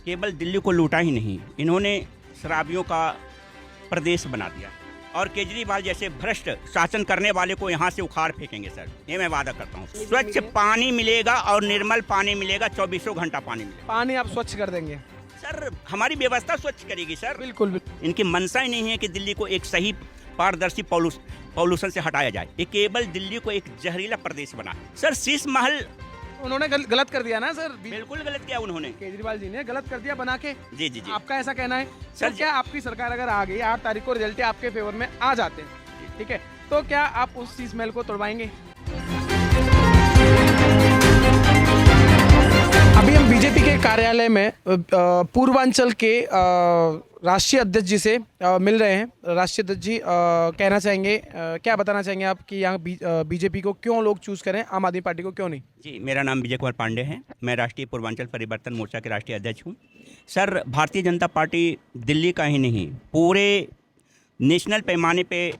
केवल दिल्ली को लूटा ही नहीं, इन्होंने शराबियों का प्रदेश बना दिया और केजरीवाल जैसे भ्रष्ट शासन करने वाले को यहाँ से उखाड़ फेंकेंगे सर, ये मैं वादा करता हूँ। स्वच्छ पानी मिलेगा और निर्मल पानी मिलेगा, 24 घंटा पानी मिलेगा। पानी आप स्वच्छ कर देंगे सर हमारी व्यवस्था स्वच्छ करेगी सर। बिल्कुल बिल्कुल। इनकी मंशा ही नहीं है कि दिल्ली को एक सही पारदर्शी पॉल्यूशन से हटाया जाए, ये केवल दिल्ली को एक जहरीला प्रदेश बना सर। शीश महल उन्होंने गलत कर दिया ना सर, बिल्कुल गलत किया उन्होंने, केजरीवाल जी ने गलत कर दिया बना के। जी जी जी। आपका ऐसा कहना है सर तो क्या आपकी सरकार अगर आ गई, 8 तारीख को रिजल्ट आपके फेवर में आ जाते हैं, ठीक है, तो क्या आप उस शीश महल को तोड़वाएंगे? अभी हम बीजेपी के कार्यालय में पूर्वांचल के राष्ट्रीय अध्यक्ष जी से मिल रहे हैं। राष्ट्रीय अध्यक्ष जी कहना चाहेंगे, क्या बताना चाहेंगे आप कि यहाँ बीजेपी को क्यों लोग चूज करें, आम आदमी पार्टी को क्यों नहीं? जी, मेरा नाम विजय कुमार पांडे है, मैं राष्ट्रीय पूर्वांचल परिवर्तन मोर्चा के राष्ट्रीय अध्यक्ष हूँ। सर भारतीय जनता पार्टी दिल्ली का ही नहीं, पूरे नेशनल पैमाने पे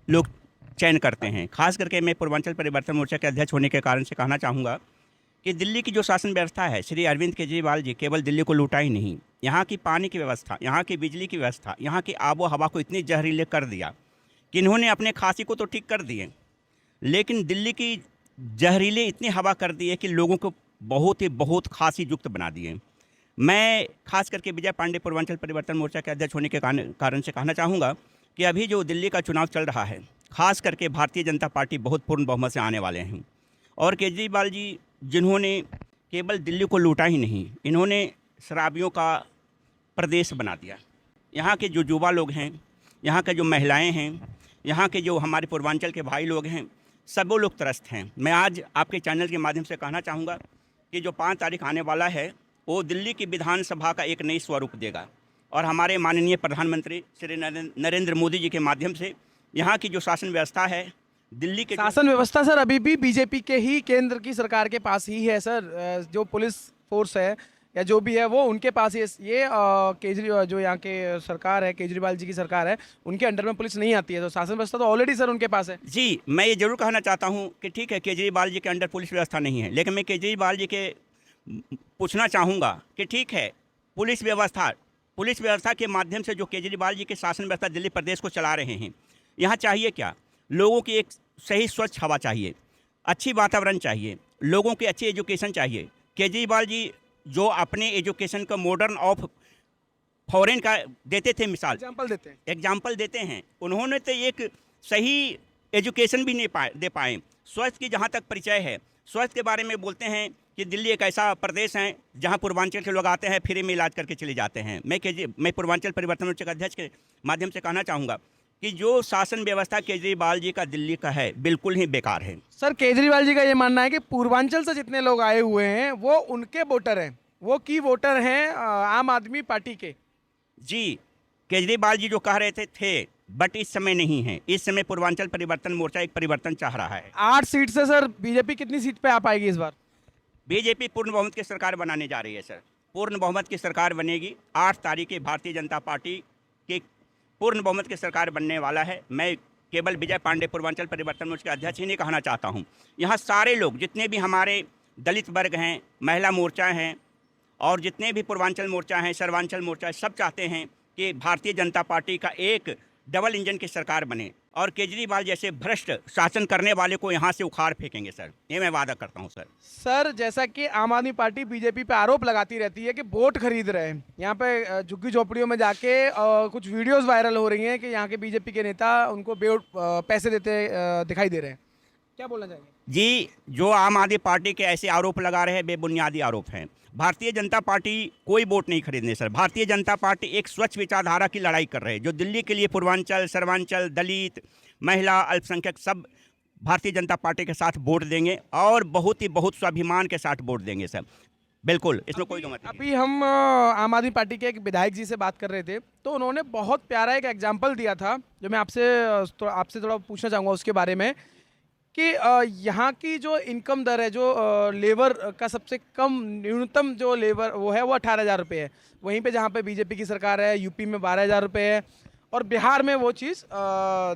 लोग चयन करते हैं। खास करके मैं पूर्वांचल परिवर्तन मोर्चा के अध्यक्ष होने के कारण से कहना चाहूँगा कि दिल्ली की जो शासन व्यवस्था है, श्री अरविंद केजरीवाल जी केवल दिल्ली को लूटा ही नहीं, यहाँ की पानी की व्यवस्था, यहाँ की बिजली की व्यवस्था, यहाँ की आबो हवा को इतनी जहरीले कर दिया कि इन्होंने अपने खांसी को तो ठीक कर दिए, लेकिन दिल्ली की जहरीले इतनी हवा कर दी है कि लोगों को बहुत खांसी युक्त बना दिए। मैं खास करके विजय पांडे पूर्वांचल परिवर्तन मोर्चा के अध्यक्ष होने के कारण से कहना चाहूँगा कि अभी जो दिल्ली का चुनाव चल रहा है, खास करके भारतीय जनता पार्टी बहुत पूर्ण बहुमत से आने वाले हैं और केजरीवाल जी जिन्होंने केवल दिल्ली को लूटा ही नहीं, इन्होंने शराबियों का प्रदेश बना दिया। यहाँ के जो युवा लोग हैं, यहाँ के जो महिलाएं हैं, यहाँ के जो हमारे पूर्वांचल के भाई लोग हैं, सब वो लोग त्रस्त हैं। मैं आज आपके चैनल के माध्यम से कहना चाहूँगा कि जो 5 तारीख आने वाला है वो दिल्ली की विधानसभा का एक नई स्वरूप देगा और हमारे माननीय प्रधानमंत्री श्री नरेंद्र मोदी जी के माध्यम से यहाँ की जो शासन व्यवस्था है, दिल्ली के शासन व्यवस्था सर अभी भी बीजेपी के ही केंद्र की सरकार के पास ही है सर। जो पुलिस फोर्स है या जो भी है वो उनके पास ही है। ये केजरीवाल जो यहाँ के सरकार है, केजरीवाल जी की सरकार है, उनके अंडर में पुलिस नहीं आती है, तो शासन व्यवस्था तो ऑलरेडी सर उनके पास है। जी, मैं ये जरूर कहना चाहता हूँ कि ठीक है केजरीवाल जी के अंडर पुलिस व्यवस्था नहीं है, लेकिन मैं केजरीवाल जी के पूछना चाहूँगा कि ठीक है पुलिस व्यवस्था के माध्यम से जो केजरीवाल जी के शासन व्यवस्था दिल्ली प्रदेश को चला रहे हैं, यहाँ चाहिए क्या? लोगों की एक सही स्वच्छ हवा चाहिए, अच्छी वातावरण चाहिए, लोगों की अच्छी एजुकेशन चाहिए। केजरीवाल जी जो अपने एजुकेशन का मॉडर्न ऑफ फॉरेन का देते थे, मिसाल एग्जाम्पल देते हैं, उन्होंने तो एक सही एजुकेशन भी नहीं दे पाए। स्वास्थ्य की जहाँ तक परिचय है, स्वास्थ्य के बारे में बोलते हैं कि दिल्ली एक ऐसा प्रदेश है जहाँ पूर्वांचल के लोग आते हैं फ्री में इलाज करके चले जाते हैं। मैं पूर्वांचल परिवर्तन मोर्चा के अध्यक्ष के माध्यम से कहना चाहूँगा कि जो शासन व्यवस्था केजरीवाल जी का दिल्ली का है बिल्कुल ही बेकार है। सर केजरीवाल जी का ये मानना है कि पूर्वांचल से जितने लोग आए हुए हैं वो उनके वोटर हैं, वो की वोटर हैं आम आदमी पार्टी के। जी, केजरीवाल जी जो कह रहे थे बट इस समय नहीं है। इस समय पूर्वांचल परिवर्तन मोर्चा एक परिवर्तन चाह रहा है। 8 सीट से सर बीजेपी कितनी सीट पे आ पाएगी इस बार? बीजेपी पूर्ण बहुमत की सरकार बनाने जा रही है सर, पूर्ण बहुमत की सरकार बनेगी। 8 तारीख के भारतीय जनता पार्टी के पूर्ण बहुमत की सरकार बनने वाला है। मैं केवल विजय पांडे पूर्वांचल परिवर्तन मोर्चा के अध्यक्ष ही नहीं कहना चाहता हूँ, यहाँ सारे लोग जितने भी हमारे दलित वर्ग हैं, महिला मोर्चा हैं और जितने भी पूर्वांचल मोर्चा हैं, सर्वांचल मोर्चा, सब चाहते हैं कि भारतीय जनता पार्टी का एक डबल इंजन की सरकार बने और केजरीवाल जैसे भ्रष्ट शासन करने वाले को यहाँ से उखाड़ फेंकेंगे सर, ये मैं वादा करता हूँ सर। सर जैसा कि आम आदमी पार्टी बीजेपी पे आरोप लगाती रहती है कि वोट खरीद रहे हैं, यहाँ पे झुग्गी झोपड़ियों में जाके कुछ वीडियोस वायरल हो रही हैं कि यहाँ के बीजेपी के नेता उनको पैसे देते दिखाई दे रहे हैं, क्या बोलना चाहेंगे? जी, जो आम आदमी पार्टी के ऐसे आरोप लगा रहे हैं बेबुनियादी आरोप हैं। भारतीय जनता पार्टी कोई वोट नहीं खरीदने सर। भारतीय जनता पार्टी एक स्वच्छ विचारधारा की लड़ाई कर रहे हैं, जो दिल्ली के लिए पूर्वांचल, सर्वांचल, दलित, महिला, अल्पसंख्यक सब भारतीय जनता पार्टी के साथ वोट देंगे और बहुत स्वाभिमान के साथ वोट देंगे सर, बिल्कुल, इसमें कोई दो मत नहीं। अभी हम आम आदमी पार्टी के एक विधायक जी से बात कर रहे थे, तो उन्होंने बहुत प्यारा एक एग्जाम्पल दिया था जो मैं आपसे थोड़ा पूछना चाहूँगा उसके बारे में कि यहाँ की जो इनकम दर है, जो लेबर का सबसे कम न्यूनतम जो लेबर वो है वो 18,000 रुपये है। वहीं पे जहाँ पे बीजेपी की सरकार है यूपी में 12,000 रुपये है और बिहार में वो चीज़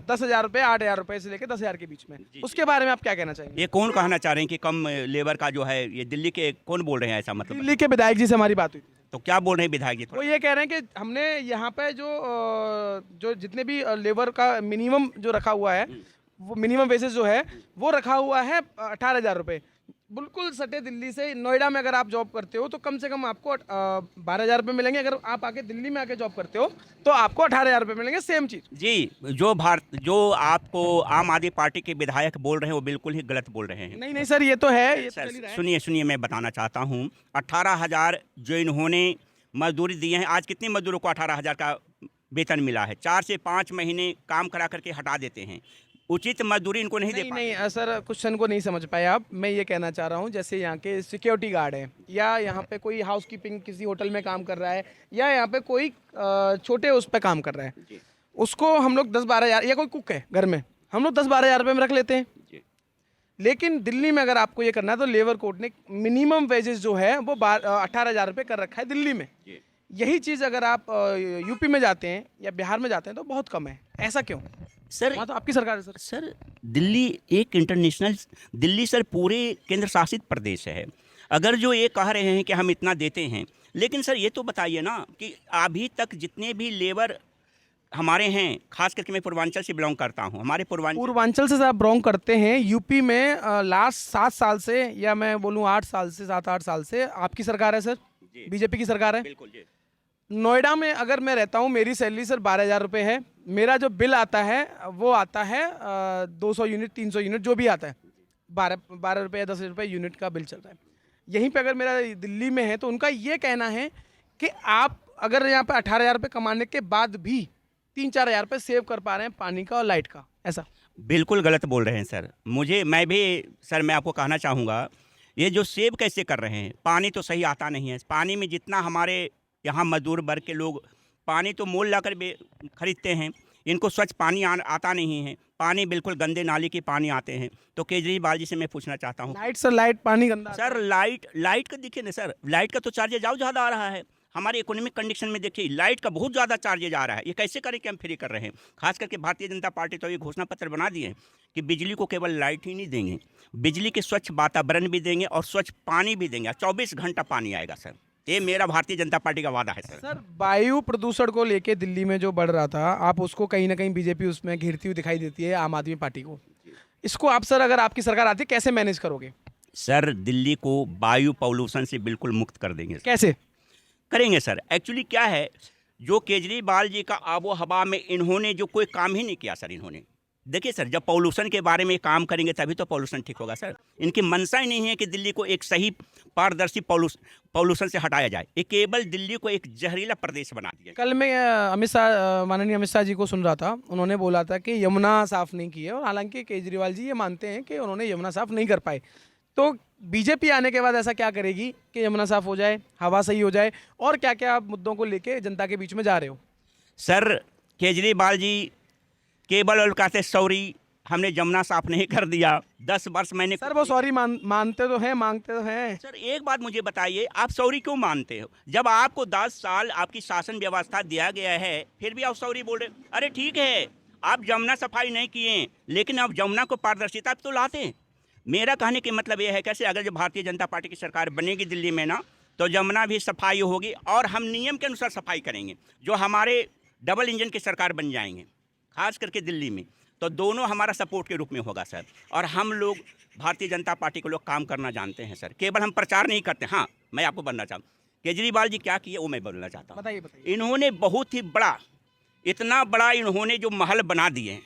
10,000 रुपये 8,000 रुपये से लेकर 10,000 के बीच में। उसके बारे में आप क्या कहना चाहेंगे? ये कौन कहना चाह रहे हैं कि कम लेबर का जो है, ये दिल्ली के कौन बोल रहे हैं ऐसा? मतलब दिल्ली के विधायक जी से हमारी बात हुई थी, तो क्या बोल रहे हैं विधायक जी? वो ये कह रहे हैं कि हमने यहाँ पे जो जितने भी लेबर का मिनिमम जो रखा हुआ है, वो मिनिमम वेजेस जो है वो रखा हुआ है 18,000 रुपये। बिल्कुल सटे दिल्ली से। नोएडा में अगर आप जॉब करते हो तो कम से कम आपको 12,000 रुपये मिलेंगे। अगर आप आके दिल्ली में आके जॉब करते हो तो आपको 18,000 रुपये मिलेंगे, सेम चीज़। जी, जो आपको आम आदमी पार्टी के विधायक बोल रहे हैं वो बिल्कुल ही गलत बोल रहे हैं। नहीं नहीं सर, ये तो है, ये तो सर चल ही रहा है। सुनिए मैं बताना चाहता हूँ, 18,000 जो इन्होंने मजदूरी दिए हैं, आज कितने मजदूरों को 18,000 का वेतन मिला है? 4 से 5 महीने काम करा करके हटा देते हैं, उचित मजदूरी इनको नहीं दे नहीं पाते। नहीं सर, क्वेश्चन को नहीं समझ पाए आप। मैं ये कहना चाह रहा हूँ, जैसे यहाँ के सिक्योरिटी गार्ड हैं, या यहाँ पे कोई हाउसकीपिंग किसी होटल में काम कर रहा है, या यहाँ पे कोई छोटे उस पे काम कर रहा है, उसको हम लोग 10-12 हज़ार, या कोई कुक है घर में, हम लोग 10-12 हज़ार रुपये में रख लेते हैं। लेकिन दिल्ली में अगर आपको ये करना है तो लेबर कोर्ट ने मिनिमम वेजेस जो है वो 18,000 रुपये कर रखा है दिल्ली में। यही चीज़ अगर आप यूपी में जाते हैं या बिहार में जाते हैं तो बहुत कम है। ऐसा क्यों? सर वहाँ तो आपकी सरकार है सर। सर दिल्ली एक इंटरनेशनल, दिल्ली सर पूरे केंद्र शासित प्रदेश है। अगर जो ये कह रहे हैं कि हम इतना देते हैं, लेकिन सर ये तो बताइए ना कि अभी तक जितने भी लेबर हमारे हैं, खास करके मैं पूर्वांचल से बिलोंग करता हूँ, हमारे पूर्वांचल से आप बिलोंग करते हैं। यूपी में लास्ट 7 साल से, या मैं बोलूँ 8 साल से, 7-8 साल से आपकी सरकार है सर, बीजेपी की सरकार है। बिल्कुल जी। नोएडा में अगर मैं रहता हूँ, मेरी सैलरी सर 12,000 रुपये है। मेरा जो बिल आता है वो आता है 200 यूनिट 300 यूनिट जो भी आता है, 12 रुपये या 10 रुपये यूनिट का बिल चल रहा है। यहीं पे अगर मेरा दिल्ली में है तो उनका ये कहना है कि आप अगर यहाँ पे 18,000 रुपये कमाने के बाद भी 3-4 हज़ार रुपये सेव कर पा रहे हैं पानी का और लाइट का, ऐसा बिल्कुल गलत बोल रहे हैं सर। मैं भी सर, मैं आपको कहना चाहूँगा, ये जो सेव कैसे कर रहे हैं, पानी तो सही आता नहीं है। पानी में जितना हमारे यहाँ मजदूर वर्ग के लोग पानी तो मोल लाकर खरीदते हैं, इनको स्वच्छ पानी आता नहीं है। पानी बिल्कुल गंदे नाले के पानी आते हैं। तो केजरीवाल जी से मैं पूछना चाहता हूँ, लाइट सर, लाइट पानी गंदा सर लाइट का देखिए ना सर, लाइट का तो चार्जेज ज़्यादा आ रहा है। हमारे इकोनॉमिक कंडीशन में देखिए लाइट का बहुत ज़्यादा चार्जेज आ रहा है। ये कैसे करें कि हम फ्री कर रहे हैं? खास करके भारतीय जनता पार्टी तो ये घोषणा पत्र बना दिए हैं कि बिजली को केवल लाइट ही नहीं देंगे, बिजली के स्वच्छ वातावरण भी देंगे और स्वच्छ पानी भी देंगे। 24 घंटा पानी आएगा सर। ये मेरा भारतीय जनता पार्टी का वादा है सर। सर वायु प्रदूषण को लेके दिल्ली में जो बढ़ रहा था, आप उसको कहीं ना कहीं बीजेपी उसमें घिरती हुई दिखाई देती है, आम आदमी पार्टी को। इसको आप सर, अगर आपकी सरकार आती है, कैसे मैनेज करोगे? सर दिल्ली को वायु पॉल्यूशन से बिल्कुल मुक्त कर देंगे। कैसे करेंगे सर? एक्चुअली क्या है, जो केजरीवाल जी का आबो हवा में इन्होंने जो कोई काम ही नहीं किया सर। इन्होंने देखिए सर, जब पॉल्यूशन के बारे में काम करेंगे तभी तो पॉल्यूशन ठीक होगा सर। इनकी मंशा ही नहीं है कि दिल्ली को एक सही पारदर्शी पॉल्यूशन से हटाया जाए। ये केवल दिल्ली को एक जहरीला प्रदेश बना दिया। कल मैं माननीय अमित शाह जी को सुन रहा था, उन्होंने बोला था कि यमुना साफ़ नहीं की है, और हालांकि केजरीवाल जी ये मानते हैं कि उन्होंने यमुना साफ़ नहीं कर पाए। तो बीजेपी आने के बाद ऐसा क्या करेगी कि यमुना साफ़ हो जाए, हवा सही हो जाए, और क्या क्या आप मुद्दों को लेके जनता के बीच में जा रहे हो? सर केजरीवाल जी केवल और कहते सॉरी, हमने यमुना साफ नहीं कर दिया। 10 वर्ष मैंने सर वो सॉरी मानते तो हैं, मांगते तो हैं। सर एक बात मुझे बताइए, आप सॉरी क्यों मानते हो? जब आपको 10 साल आपकी शासन व्यवस्था दिया गया है, फिर भी आप सॉरी बोल रहे? अरे ठीक है, आप यमुना सफाई नहीं किए, लेकिन आप यमुना को पारदर्शिता तो लाते। मेरा कहने के मतलब ये है, कैसे अगर जब भारतीय जनता पार्टी की सरकार बनेगी दिल्ली में ना, तो यमुना भी सफाई होगी और हम नियम के अनुसार सफाई करेंगे। जो हमारे डबल इंजन की सरकार बन जाएंगे, खास करके दिल्ली में, तो दोनों हमारा सपोर्ट के रूप में होगा सर। और हम लोग भारतीय जनता पार्टी के लोग काम करना जानते हैं सर, केवल हम प्रचार नहीं करते। हाँ, मैं आपको बनना चाहूँ, केजरीवाल जी क्या किए वो मैं बोलना चाहता हूँ। बताइए। इन्होंने बहुत ही बड़ा, इतना बड़ा इन्होंने जो महल बना दिए,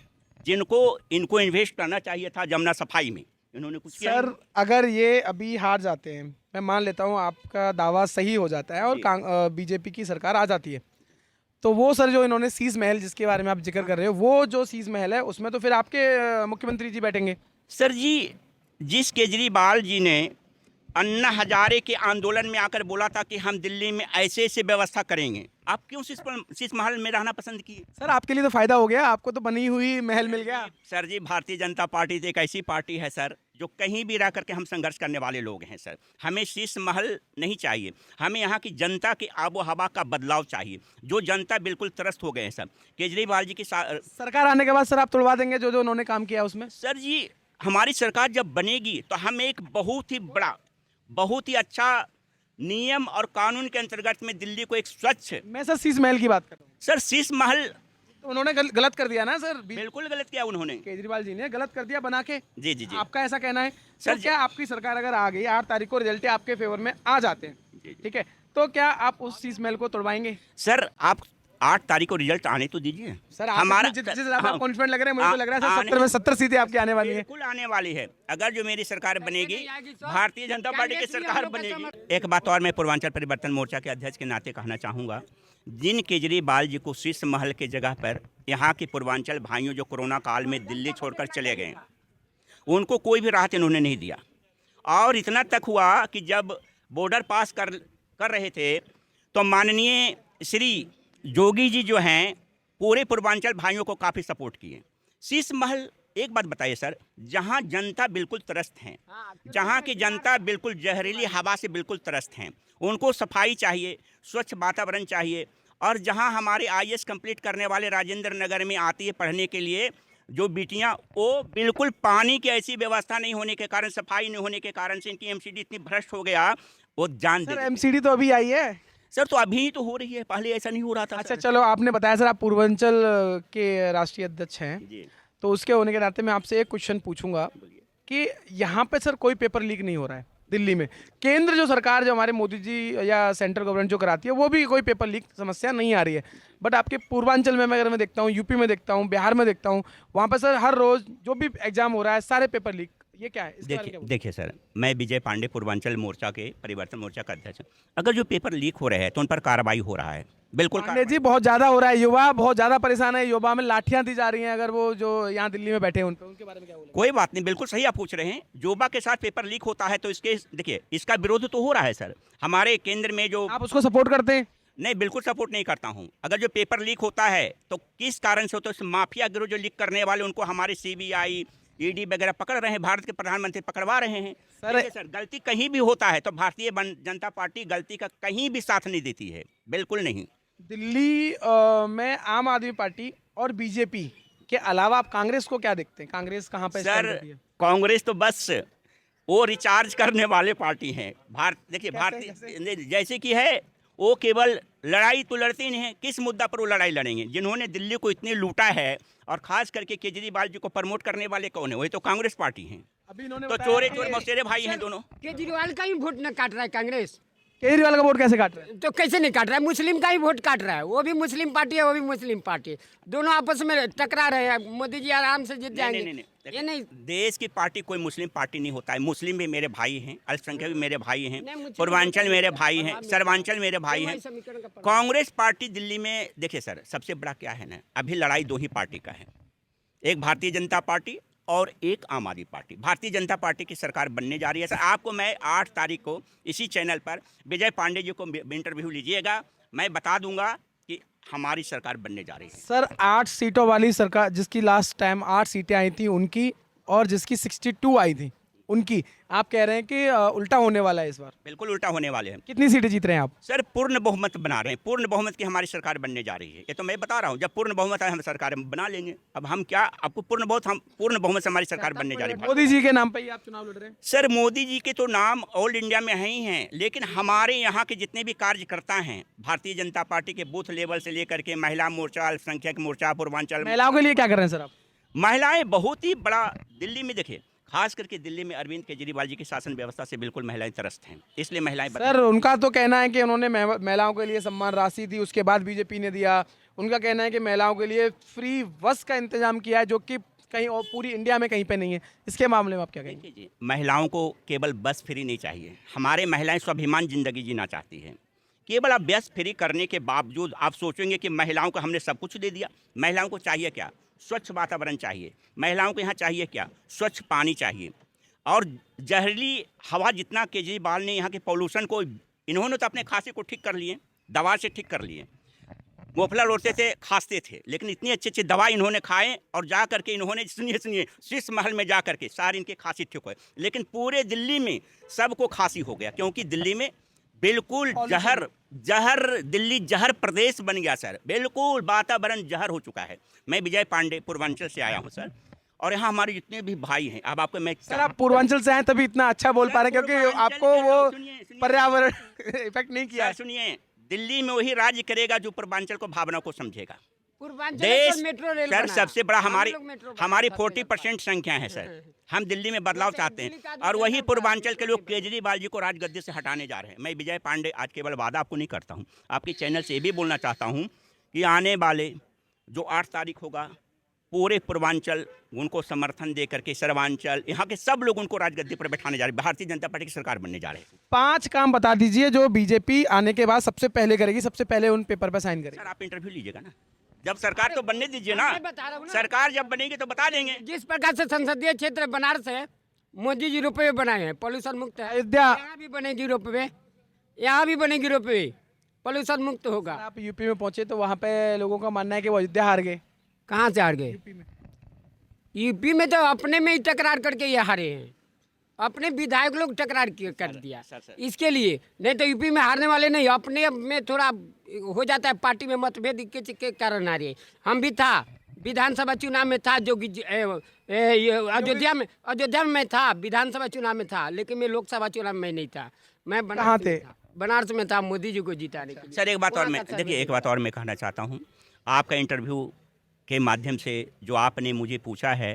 इनको इन्वेस्ट करना चाहिए था यमुना सफाई में, इन्होंने कुछ किया सर अगर ये अभी हार जाते हैं, मैं मान लेता हूँ आपका दावा सही हो जाता है और बीजेपी की सरकार आ जाती है, तो वो सर जो इन्होंने शीश महल जिसके बारे में आप जिक्र कर रहे हो, वो जो शीश महल है उसमें तो फिर आपके मुख्यमंत्री जी बैठेंगे। सर जी, जिस केजरीवाल जी ने अन्ना हजारे के आंदोलन में आकर बोला था कि हम दिल्ली में ऐसे ऐसे व्यवस्था करेंगे, आप क्यों शीश महल में रहना पसंद किए? सर आपके लिए तो फायदा हो गया, आपको तो बनी हुई महल मिल गया। सर जी, भारतीय जनता पार्टी तो एक ऐसी पार्टी है सर जो कहीं भी रह करके हम संघर्ष करने वाले लोग हैं सर। हमें शीश महल नहीं चाहिए, हमें यहाँ की जनता की आबो हवा का बदलाव चाहिए। जो जनता बिल्कुल त्रस्त हो गए हैं सर केजरीवाल जी की सरकार आने के बाद सर आप तोड़वा देंगे जो जो उन्होंने काम किया उसमें? सर जी हमारी सरकार जब बनेगी तो हम एक बहुत ही बड़ा, बहुत ही अच्छा नियम और कानून के अंतर्गत में दिल्ली को एक स्वच्छ, मैं सर शीश महल की बात कर रहा हूँ। सर शीश महल तो उन्होंने गलत कर दिया ना सर, बिल्कुल गलत किया उन्होंने, केजरीवाल जी ने गलत कर दिया बना के। जी जी जी आपका ऐसा कहना है सर तो क्या आपकी सरकार अगर आ गई 8 तारीख को रिजल्ट आपके फेवर में आ जाते हैं, जी। ठीक है, तो क्या आप उस शीश महल को तोड़वाएंगे? सर आप 8 तारीख को रिजल्ट आने तो दीजिए सर हमारा जितने ज्यादा हाँ, कॉन्फिडेंट लग रहे हैं मुझे तो लग रहा है सर आने- 70 में 70 सीटें आपकी आने वाली है। बिल्कुल आने वाली है। अगर जो मेरी सरकार बनेगी, भारतीय जनता पार्टी की सरकार बनेगी। एक बात और मैं पूर्वांचल परिवर्तन मोर्चा के अध्यक्ष के नाते कहना चाहूँगा, जिन केजरीवाल जी को शीश महल के जगह पर यहाँ के पूर्वांचल भाइयों जो कोरोना काल में दिल्ली छोड़कर चले गए, उनको कोई भी राहत इन्होंने नहीं दिया। और इतना तक हुआ कि जब बॉर्डर पास कर रहे थे तो माननीय श्री जोगी जी जो हैं पूरे पूर्वांचल भाइयों को काफ़ी सपोर्ट किए। शीश महल, एक बात बताइए सर, जहां जनता बिल्कुल त्रस्त हैं, जहां की जनता बिल्कुल जहरीली हवा से बिल्कुल त्रस्त हैं, उनको सफाई चाहिए, स्वच्छ वातावरण चाहिए। और जहां हमारे आईएएस कंप्लीट करने वाले राजेंद्र नगर में आती है पढ़ने के लिए जो बेटियां, वो बिल्कुल पानी की ऐसी व्यवस्था नहीं होने के कारण, सफाई नहीं होने के कारण से इनकी एमसीडी इतनी भ्रष्ट हो गया, वो जान सर दे। एमसीडी तो अभी आई है सर तो अभी तो हो रही है, पहले ऐसा नहीं हो रहा था। अच्छा सर। चलो, आपने बताया सर आप पूर्वांचल के राष्ट्रीय अध्यक्ष हैं, जी तो उसके होने के नाते मैं आपसे एक क्वेश्चन पूछूंगा कि यहाँ पे सर कोई पेपर लीक नहीं हो रहा है दिल्ली में। केंद्र जो सरकार जो हमारे मोदी जी या सेंट्रल गवर्नमेंट जो कराती है वो भी कोई पेपर लीक समस्या नहीं आ रही है, बट आपके पूर्वांचल में अगर मैं देखता हूँ, यूपी में देखता हूँ, बिहार में देखता हूँ, वहाँ पर सर हर रोज जो भी एग्जाम हो रहा है सारे पेपर लीक, ये क्या है? इसके बारे में क्या बोलते देखिए सर, मैं विजय पांडे पूर्वांचल मोर्चा के परिवर्तन मोर्चा का अध्यक्ष हूं। अगर जो पेपर लीक हो रहे हैं तो उन पर कार्रवाई हो रहा है, बिल्कुल हैं? पांडे जी बहुत ज्यादा हो रहा है, युवा बहुत ज्यादा परेशान है, युवा में लाठियां दी जा रही हैं अगर वो जो यहाँ दिल्ली में बैठे हैं उन पे, उनके बारे में क्या बोलेंगे? कोई बात नहीं, बिल्कुल सही आप पूछ रहे हैं। जोबा के साथ पेपर लीक होता है तो इसके देखिए इसका विरोध तो हो रहा है सर। हमारे केंद्र में जो, आप उसको सपोर्ट करते हैं? नहीं बिल्कुल सपोर्ट नहीं करता हूं। अगर जो पेपर लीक होता है तो किस कारण से होता है, माफिया गिरोह जो लीक करने वाले उनको हमारे सीबीआई ईडी वगैरह पकड़ रहे हैं, भारत के प्रधानमंत्री पकड़वा रहे हैं। सर गलती कहीं भी होता है तो भारतीय जनता पार्टी गलती का कहीं भी साथ नहीं देती है, बिल्कुल नहीं। दिल्ली में आम आदमी पार्टी और बीजेपी के अलावा आप कांग्रेस को क्या देखते हैं? कांग्रेस कहाँ पे stand सर करती है? कांग्रेस तो बस वो रिचार्ज करने वाले पार्टी हैं। देखिए कैसे- भारतीय जैसे कि है, वो केवल लड़ाई तो लड़ते नहीं हैं। किस मुद्दा पर वो लड़ाई लड़ेंगे? जिन्होंने दिल्ली को इतने लूटा है और खास करके केजरीवाल जी को प्रमोट करने वाले कौन है? वही तो कांग्रेस पार्टी हैं। अभी इन्होंने तो बताया चोरे कि चोर मौसेरे भाई हैं दोनों। केजरीवाल का ही वोट न काट रहा है कांग्रेस, केजरीवाल का वोट कैसे काट रहे हैं? तो कैसे नहीं काट रहा है? मुस्लिम का ही वोट काट रहा है। वो भी मुस्लिम पार्टी है, वो भी मुस्लिम पार्टी है, दोनों आपस में टकरा रहे हैं। मोदी जी आराम से जीत जाएंगे। ये नहीं, देश की पार्टी कोई मुस्लिम पार्टी नहीं होता है। मुस्लिम भी मेरे भाई हैं, अल्पसंख्यक भी मेरे भाई हैं, नहीं, मुझे पूर्वांचल मेरे भाई हैं, नहीं, सर्वांचल मेरे भाई हैं। समीकरण का प्रभाव। कांग्रेस पार्टी दिल्ली में, देखिए सर, सबसे बड़ा क्या है ना, अभी लड़ाई दो ही पार्टी का है, एक भारतीय जनता पार्टी और एक आम आदमी पार्टी। भारतीय जनता पार्टी की सरकार बनने जा रही है सर। आपको मैं 8 तारीख को इसी चैनल पर विजय पांडे जी को इंटरव्यू लीजिएगा, मैं बता दूंगा कि हमारी सरकार बनने जा रही है। सर 8 सीटों वाली सरकार, जिसकी लास्ट टाइम 8 सीटें आई थी उनकी, और जिसकी 62 आई थी उनकी, आप कह रहे हैं कि उल्टा होने वाला है इस बार? बिल्कुल उल्टा होने वाले हैं कितनी सीटें जीत रहे हैं आप? सर। पूर्ण बहुमत बना रहे हैं, पूर्ण बहुमत की हमारी सरकार बनने जा रही है। ये तो मैं बता रहा हूँ, जब पूर्ण बहुमत है हम सरकार बना लेंगे। अब हम क्या, आपको पूर्ण बहुमत से हमारी सरकार बनने जा रही है। मोदी जी के नाम पे ही आप चुनाव लड़ रहे हैं? सर मोदी जी के तो नाम ऑल इंडिया में है ही हैं, लेकिन हमारे यहाँ के जितने भी कार्यकर्ता हैं भारतीय जनता पार्टी के बूथ लेवल से लेकर के महिला मोर्चा, अल्पसंख्यक मोर्चा, पूर्वांचल, महिलाओं के लिए क्या कर रहे हैं सर आप? महिलाएं बहुत ही बड़ा दिल्ली में, देखिए खास करके दिल्ली में अरविंद केजरीवाल जी की शासन व्यवस्था से बिल्कुल महिलाएं त्रस्त हैं, इसलिए महिलाएं सर उनका तो कहना है कि उन्होंने महिलाओं के लिए सम्मान राशि दी, उसके बाद बीजेपी ने दिया। उनका कहना है कि महिलाओं के लिए फ्री बस का इंतजाम किया है, जो कि कहीं और पूरी इंडिया में कहीं पे नहीं है। इसके मामले में आप क्या कहेंगे? देखिए जी, महिलाओं को केवल बस फ्री नहीं चाहिए, हमारे महिलाएं स्वाभिमान जिंदगी जीना चाहती हैं। केवल आप बस फ्री करने के बावजूद आप सोचेंगे कि महिलाओं को हमने सब कुछ दे दिया। महिलाओं को चाहिए क्या? स्वच्छ वातावरण चाहिए। महिलाओं को यहाँ चाहिए क्या? स्वच्छ पानी चाहिए। और जहरीली हवा, जितना केजरीवाल ने यहाँ के पॉल्यूशन को, इन्होंने तो अपने खांसी को ठीक कर लिए, दवा से ठीक कर लिए। मोफलर ओढ़ते थे, खांसते थे, लेकिन इतनी अच्छी अच्छी दवा इन्होंने खाए और जा करके इन्होंने सुनिए शीश महल में जा करके सारी इनकी खांसी ठीक हुई। लेकिन पूरे दिल्ली में सबको खांसी हो गया, क्योंकि दिल्ली में बिल्कुल जहर दिल्ली जहर प्रदेश बन गया सर। बिल्कुल वातावरण जहर हो चुका है। मैं विजय पांडे पूर्वांचल से आया हूँ सर, और यहाँ हमारे जितने भी भाई हैं, अब आपको मैं सर आप पूर्वांचल से आए तभी इतना अच्छा बोल पा रहे हैं, क्योंकि आपको वो पर्यावरण इफेक्ट नहीं किया है। सुनिए, दिल्ली में वही राज्य करेगा जो पूर्वांचल को भावना को समझेगा। पूर्वांचल देश में मेट्रो रेल सर बना। सबसे बड़ा हम हमारी लोग मेट्रो बना हमारी सकते 40% संख्या है सर। हम दिल्ली में बदलाव चाहते दिल्ली का हैं, आदमी और वही जनता पूर्वांचल के लोग केजरीवाल जी को राजगद्दी से हटाने जा रहे हैं। मैं विजय पांडे आज केवल वादा आपको नहीं करता हूँ, आपके चैनल से ये भी बोलना चाहता हूँ कि आने वाले जो 8 तारीख होगा, पूरे पूर्वांचल उनको समर्थन दे करके, सर्वांचल, यहाँ के सब लोग उनको राजगद्दी पर बैठाने जा रहे हैं। भारतीय जनता पार्टी की सरकार बनने जा रहे हैं। 5 काम बता दीजिए जो बीजेपी आने के बाद सबसे पहले करेगी, सबसे पहले उन पेपर पर साइन करेगी। सर आप इंटरव्यू लीजिएगा ना, जब सरकार तो बनने दीजिए ना, मैं बता रहा हूँ ना। सरकार जब बनेगी तो बता देंगे। जिस प्रकार से संसदीय क्षेत्र बनारस है, मोदी जी रोपवे बनाए हैं, पोल्यूशन मुक्त है। अयोध्या यहाँ भी बनेगी रोपवे, यहाँ भी बनेगी रोपवे, पोल्यूशन मुक्त होगा। आप यूपी में पहुंचे तो वहाँ पे लोगों का मानना है कि वो अयोध्या हार गए। कहाँ से हार गए? यूपी में यूपी में तो अपने में ही टकरार करके ये हारे हैं, अपने विधायक लोग टकरार कर दिया। सर। इसके लिए नहीं तो यूपी में हारने वाले नहीं, अपने में थोड़ा हो जाता है, पार्टी में मतभेद के कारण हारे। हम भी था, विधानसभा चुनाव में था, जो अयोध्या में था, विधानसभा चुनाव में था, लेकिन मैं लोकसभा चुनाव में नहीं था। मैं कहाँ थे? बनारस में था, मोदी जी को जिताने के लिए। सर एक बात और मैं वहाँ का देखिए, एक बात और मैं कहना चाहता हूँ। आपका इंटरव्यू के माध्यम से जो आपने मुझे पूछा है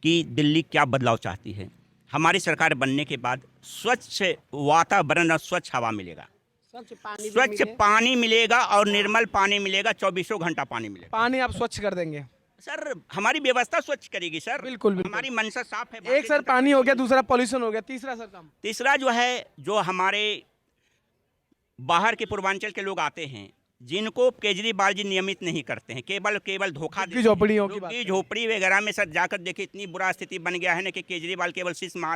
कि दिल्ली क्या बदलाव चाहती है, हमारी सरकार बनने के बाद स्वच्छ वातावरण और स्वच्छ हवा मिलेगा, स्वच्छ पानी मिलेगा और निर्मल पानी मिलेगा, 24 घंटा पानी मिलेगा। पानी आप स्वच्छ कर देंगे? सर हमारी व्यवस्था स्वच्छ करेगी सर। बिल्कुल, बिल्कुल। हमारी मंशा साफ है। एक सर पानी हो गया, दूसरा पॉल्यूशन हो गया, तीसरा सर काम? तीसरा जो है, जो हमारे बाहर के पूर्वांचल के लोग आते हैं, जिनको केजरीवाल जी नियमित नहीं करते हैं, केवल धोखा झुग्गी झोपड़ियों की बात झोपड़ी वगैरह में सर जाकर देखिए, इतनी बुरा स्थिति बन गया है ना कि केजरीवाल केवल शीश महल